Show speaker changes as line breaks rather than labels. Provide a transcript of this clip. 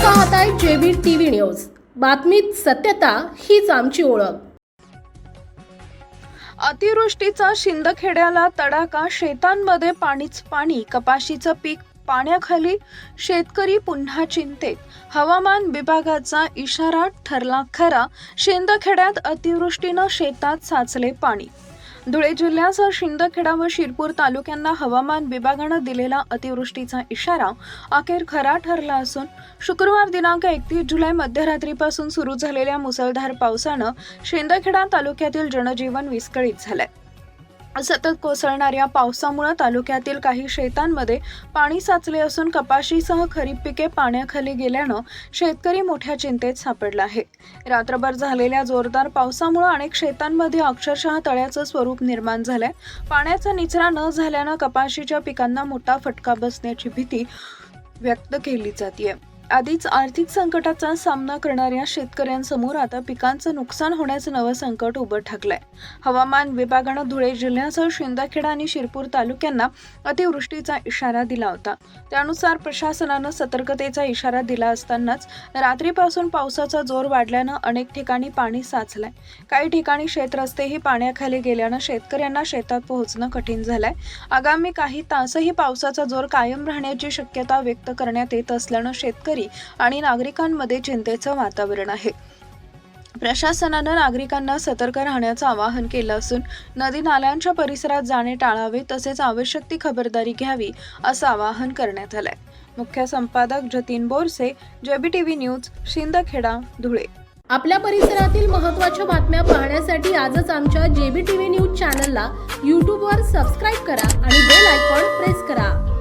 पाहताय JB TV news. बातमीत सत्यता हीच आमची ओळख।
अतिवृष्टीचा शिंदखेड्याला तडाखा, शेतांमध्ये पाणीच पाणी, कपाशीचं पीक पाण्याखाली, शेतकरी पुन्हा चिंतेत। हवामान विभागाचा इशारा ठरला खरा, शिंदखेड्यात अतिवृष्टीनं शेतात साचले पाणी। धुळे जिल्ह्यासह शिंदखेडा व शिरपूर तालुक्यांना हवामान विभागानं दिलेला अतिवृष्टीचा इशारा अखेर खरा ठरला असून शुक्रवार दिनांक 31 जुलै मध्यरात्रीपासून सुरू झालेल्या मुसळधार पावसानं शिंदखेडा तालुक्यातील जनजीवन विस्कळीत झालंय। सतत कोसळणाऱ्या पावसामुळे तालुक्यातील काही शेतांमध्ये पाणी साचले असून कपाशीसह खरीप पिके पाण्याखाली गेल्यानं शेतकरी मोठ्या चिंतेत सापडला आहे। रात्रभर झालेल्या जोरदार पावसामुळे अनेक शेतांमध्ये अक्षरशः तळ्याचं स्वरूप निर्माण झालंय। पाण्याचा निचरा न झाल्यानं कपाशीच्या पिकांना मोठा फटका बसण्याची भीती व्यक्त केली जाते। आधीच आर्थिक संकटाचा सामना करणाऱ्या शेतकऱ्यांसमोर आता पिकांचं नुकसान होण्याचं नवं संकट उभं ठाकलंय। हवामान विभागानं धुळे जिल्ह्यासह शिंदखेडा आणि शिरपूर तालुक्यांना अतिवृष्टीचा इशारा दिला होता। त्यानुसार प्रशासनानं सतर्कतेचा इशारा दिला असतानाच रात्रीपासून पावसाचा जोर वाढल्यानं अनेक ठिकाणी पाणी साचलंय। काही ठिकाणी शेतरस्तेही पाण्याखाली गेल्यानं शेतकऱ्यांना शेतात पोहोचणं कठीण झालंय। आगामी काही तासही पावसाचा जोर कायम राहण्याची शक्यता व्यक्त करण्यात येत असल्यानं शेतकरी आणि नागरिकांमध्ये चिंतेचं वातावरण आहे। प्रशासनानं नागरिकांना सतर्क राहण्याचं आवाहन केलं असून नदी नाल्यांच्या परिसरात जाणे टाळावे, तसेच आवश्यक ती खबरदारी घ्यावी असं आवाहन करण्यात आलंय। मुख्य संपादक Jatin Borse, JB TV news, Shindkheda, Dhule.
आपल्या परिसरातील महत्त्वाच्या बातम्या पाहण्यासाठी आजच आमच्या जेबी टीव्ही न्यूज चॅनलला YouTube वर सबस्क्राईब करा आणि बेल आयकॉन प्रेस करा।